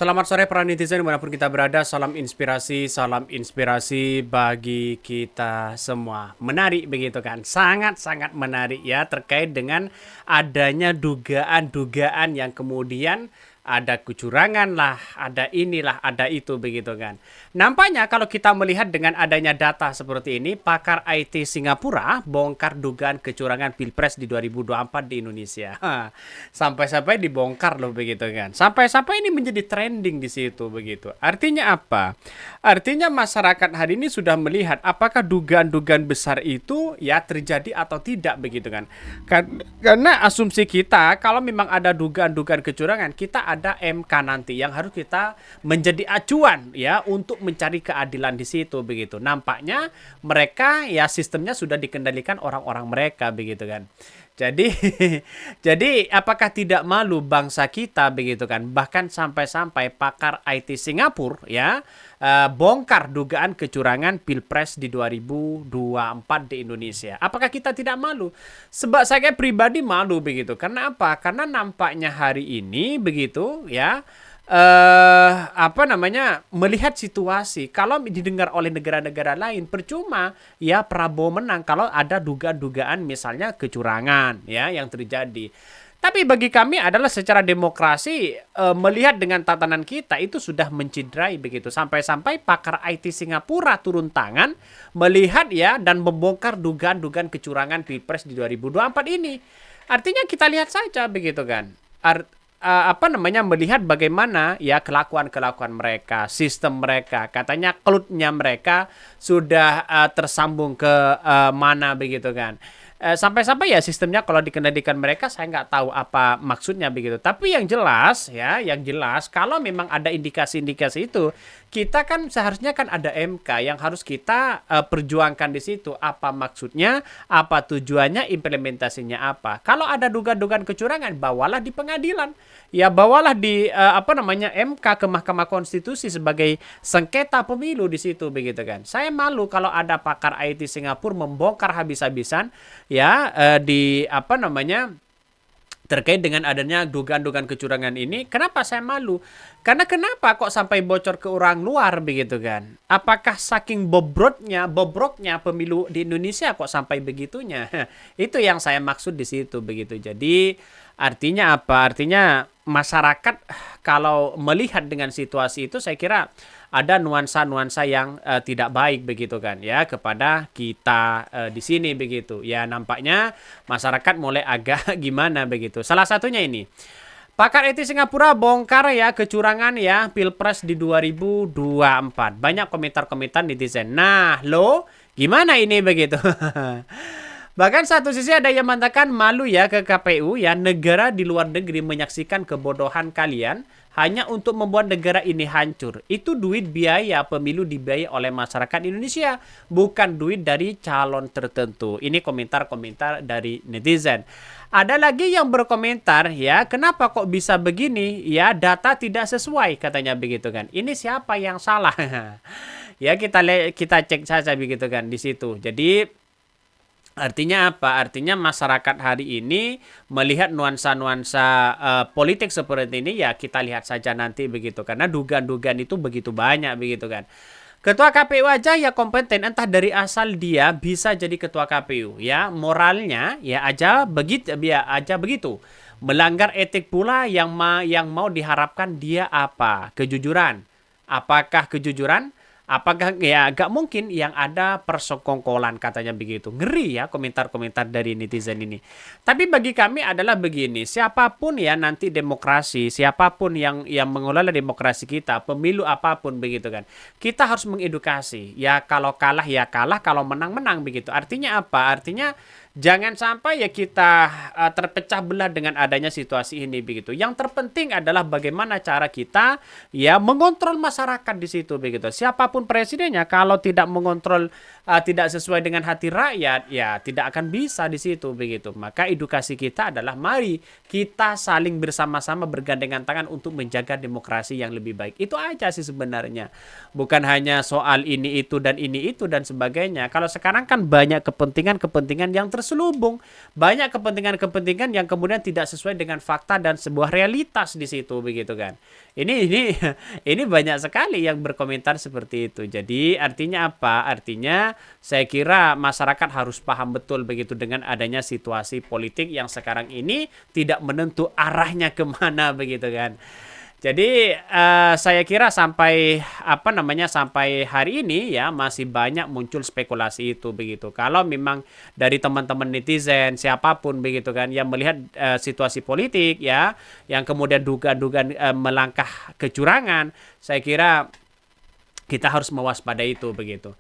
Selamat sore para netizen dimanapun kita berada. Salam inspirasi bagi kita semua. Menarik begitu kan? Sangat-sangat menarik ya terkait dengan adanya dugaan-dugaan yang kemudian ada kecurangan lah, ada inilah, ada itu begitu kan. Nampaknya kalau kita melihat dengan adanya data seperti ini, pakar IT Singapura bongkar dugaan kecurangan Pilpres di 2024 di Indonesia. Sampai-sampai dibongkar loh begitu kan. Sampai-sampai ini menjadi trending di situ begitu. Artinya apa? Artinya masyarakat hari ini sudah melihat apakah dugaan-dugaan besar itu ya terjadi atau tidak begitu kan. Karena asumsi kita kalau memang ada dugaan-dugaan kecurangan, kita ada MK nanti yang harus kita menjadi acuan ya untuk mencari keadilan di situ begitu. Nampaknya mereka ya sistemnya sudah dikendalikan orang-orang mereka begitu kan. Jadi jadi apakah tidak malu bangsa kita begitu kan? Bahkan sampai-sampai pakar IT Singapura ya bongkar dugaan kecurangan Pilpres di 2024 di Indonesia. Apakah kita tidak malu? Sebab saya pribadi malu begitu. Karena apa? Karena nampaknya hari ini begitu ya melihat situasi kalau didengar oleh negara-negara lain percuma ya Prabowo menang kalau ada dugaan-dugaan misalnya kecurangan ya yang terjadi. Tapi bagi kami adalah secara demokrasi melihat dengan tatanan kita itu sudah mencidrai begitu sampai-sampai pakar IT Singapura turun tangan melihat ya dan membongkar dugaan-dugaan kecurangan Pilpres di 2024 ini. Artinya kita lihat saja begitu kan. Melihat bagaimana ya kelakuan-kelakuan mereka, sistem mereka, katanya cloud-nya mereka sudah tersambung ke mana begitu kan. Sampai-sampai ya sistemnya kalau dikendalikan mereka saya nggak tahu apa maksudnya begitu. Tapi yang jelas kalau memang ada indikasi-indikasi itu, kita kan seharusnya kan ada MK yang harus kita perjuangkan di situ. Apa maksudnya, apa tujuannya, implementasinya apa. Kalau ada dugaan-dugaan kecurangan, bawalah di pengadilan. Ya bawalah di MK ke Mahkamah Konstitusi sebagai sengketa pemilu di situ begitu kan. Saya malu kalau ada pakar IT Singapura membongkar habis-habisan ya terkait dengan adanya dugaan-dugaan kecurangan ini. Kenapa saya malu? Karena kenapa kok sampai bocor ke orang luar begitu kan? Apakah saking bobroknya pemilu di Indonesia kok sampai begitunya? Itu yang saya maksud di situ begitu. Jadi artinya apa? Artinya masyarakat kalau melihat dengan situasi itu saya kira ada nuansa-nuansa yang tidak baik begitu kan ya kepada kita di sini begitu. Ya nampaknya masyarakat mulai agak gimana begitu. Salah satunya ini. Pakar IT Singapura bongkar ya kecurangan ya Pilpres di 2024. Banyak komentar-komentar netizen. Nah, lo gimana ini begitu? Bahkan satu sisi ada yang mengatakan malu ya ke KPU ya negara di luar negeri menyaksikan kebodohan kalian hanya untuk membuat negara ini hancur. Itu duit biaya pemilu dibiayai oleh masyarakat Indonesia, bukan duit dari calon tertentu. Ini komentar-komentar dari netizen. Ada lagi yang berkomentar ya, kenapa kok bisa begini? Ya data tidak sesuai katanya begitu kan. Ini siapa yang salah? Ya kita cek saja begitu kan di situ. Jadi artinya apa? Artinya masyarakat hari ini melihat nuansa-nuansa politik seperti ini ya kita lihat saja nanti begitu. Karena dugaan-dugaan itu begitu banyak begitu kan. Ketua KPU aja ya kompeten entah dari asal dia bisa jadi ketua KPU ya. Moralnya ya aja begitu. Melanggar etik pula yang mau diharapkan dia apa? Kejujuran. Apakah kejujuran? Apakah ya gak mungkin yang ada persekongkolan katanya begitu. Ngeri ya komentar-komentar dari netizen ini. Tapi bagi kami adalah begini, siapapun ya nanti demokrasi, siapapun yang mengelola demokrasi kita, pemilu apapun begitu kan. Kita harus mengedukasi. Ya kalau kalah ya kalah, kalau menang-menang begitu. Artinya apa? Artinya jangan sampai ya kita terpecah belah dengan adanya situasi ini begitu. Yang terpenting adalah bagaimana cara kita ya mengontrol masyarakat di situ begitu. Siapapun presidennya kalau tidak mengontrol tidak sesuai dengan hati rakyat, ya tidak akan bisa di situ begitu. Maka edukasi kita adalah mari kita saling bersama-sama bergandengan tangan untuk menjaga demokrasi yang lebih baik. Itu aja sih sebenarnya. Bukan hanya soal ini itu dan sebagainya. Kalau sekarang kan banyak kepentingan-kepentingan yang terselubung, banyak kepentingan-kepentingan yang kemudian tidak sesuai dengan fakta dan sebuah realitas di situ begitu kan. Ini ini banyak sekali yang berkomentar seperti itu. Jadi artinya apa? Artinya saya kira masyarakat harus paham betul begitu dengan adanya situasi politik yang sekarang ini tidak menentu arahnya kemana begitu kan. Jadi saya kira sampai hari ini ya masih banyak muncul spekulasi itu begitu. Kalau memang dari teman-teman netizen siapapun begitu kan yang melihat situasi politik ya yang kemudian duga-duga melangkah kecurangan, saya kira kita harus mewaspadai itu begitu.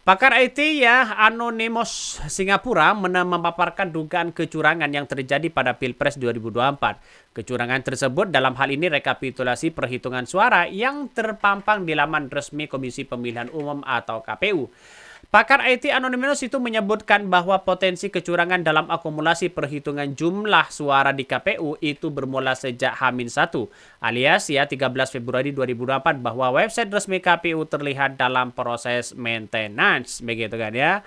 Pakar IT ya Anonymous Singapura memaparkan dugaan kecurangan yang terjadi pada Pilpres 2024. Kecurangan tersebut dalam hal ini rekapitulasi perhitungan suara yang terpampang di laman resmi Komisi Pemilihan Umum atau KPU. Pakar IT Anonymous itu menyebutkan bahwa potensi kecurangan dalam akumulasi perhitungan jumlah suara di KPU itu bermula sejak H-1 alias ya 13 Februari 2024 bahwa website resmi KPU terlihat dalam proses maintenance begitu kan ya.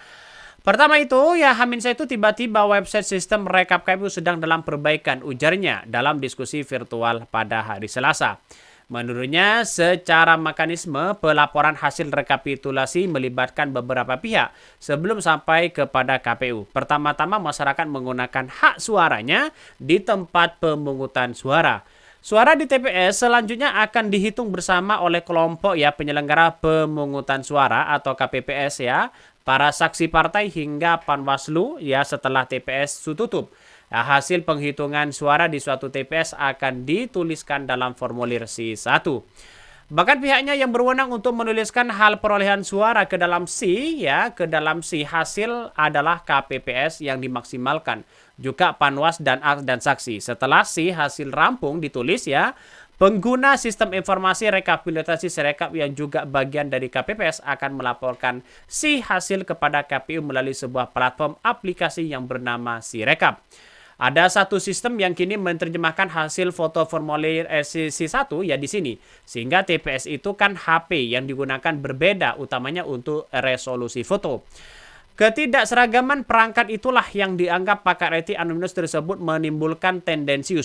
Pertama itu ya H-1 tiba-tiba website sistem rekap KPU sedang dalam perbaikan ujarnya dalam diskusi virtual pada hari Selasa. Menurutnya, secara mekanisme pelaporan hasil rekapitulasi melibatkan beberapa pihak sebelum sampai kepada KPU. Pertama-tama masyarakat menggunakan hak suaranya di tempat pemungutan suara. Suara di TPS selanjutnya akan dihitung bersama oleh kelompok ya penyelenggara pemungutan suara atau KPPS ya, para saksi partai hingga Panwaslu ya setelah TPS tutup. Nah, hasil penghitungan suara di suatu TPS akan dituliskan dalam formulir C1. Bahkan pihaknya yang berwenang untuk menuliskan hal perolehan suara ke dalam C hasil adalah KPPS yang dimaksimalkan, juga Panwas dan saksi. Setelah C hasil rampung ditulis ya, pengguna sistem informasi rekapitulasi Sirekap yang juga bagian dari KPPS akan melaporkan C hasil kepada KPU melalui sebuah platform aplikasi yang bernama Sirekap. Ada satu sistem yang kini menerjemahkan hasil foto formulir C1 ya di sini. Sehingga TPS itu kan HP yang digunakan berbeda utamanya untuk resolusi foto. Ketidakseragaman perangkat itulah yang dianggap pakar IT Anonymous tersebut menimbulkan tendensi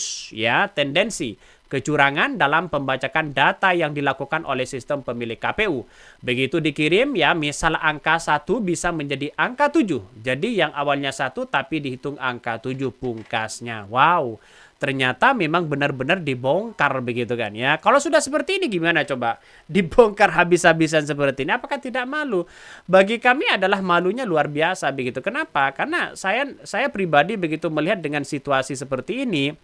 kecurangan dalam pembacakan data yang dilakukan oleh sistem pemilih KPU. Begitu dikirim ya, misal angka 1 bisa menjadi angka 7. Jadi yang awalnya 1 tapi dihitung angka 7 pungkasnya. Wow, ternyata memang benar-benar dibongkar begitu kan ya. Kalau sudah seperti ini gimana coba? Dibongkar habis-habisan seperti ini, apakah tidak malu? Bagi kami adalah malunya luar biasa begitu. Kenapa? Karena saya pribadi begitu melihat dengan situasi seperti ini,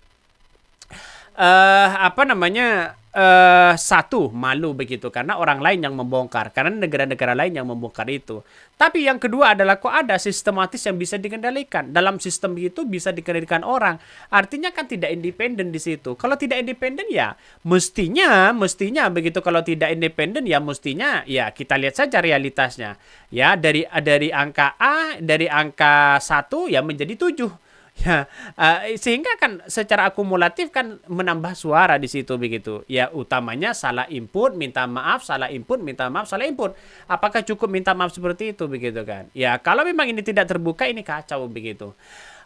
satu malu begitu karena orang lain yang membongkar, karena negara-negara lain yang membongkar itu. Tapi yang kedua adalah kok ada sistematis yang bisa dikendalikan. Dalam sistem itu bisa dikendalikan orang. Artinya kan tidak independen di situ. Kalau tidak independen ya mestinya begitu, kalau tidak independen ya mestinya ya kita lihat saja realitasnya. Ya dari angka A, dari angka 1 ya menjadi 7. Ya, sehingga kan secara akumulatif kan menambah suara di situ begitu. Ya, utamanya salah input, minta maaf, salah input, minta maaf, salah input. Apakah cukup minta maaf seperti itu begitu kan? Ya, kalau memang ini tidak terbuka ini kacau begitu.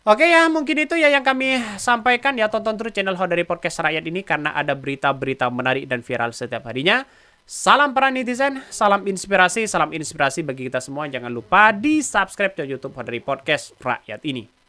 Oke ya, mungkin itu ya yang kami sampaikan ya. Tonton terus channel Hodari Podcast Rakyat ini karena ada berita-berita menarik dan viral setiap harinya. Salam para netizen, salam inspirasi bagi kita semua. Jangan lupa di subscribe ke YouTube Hodari Podcast Rakyat ini.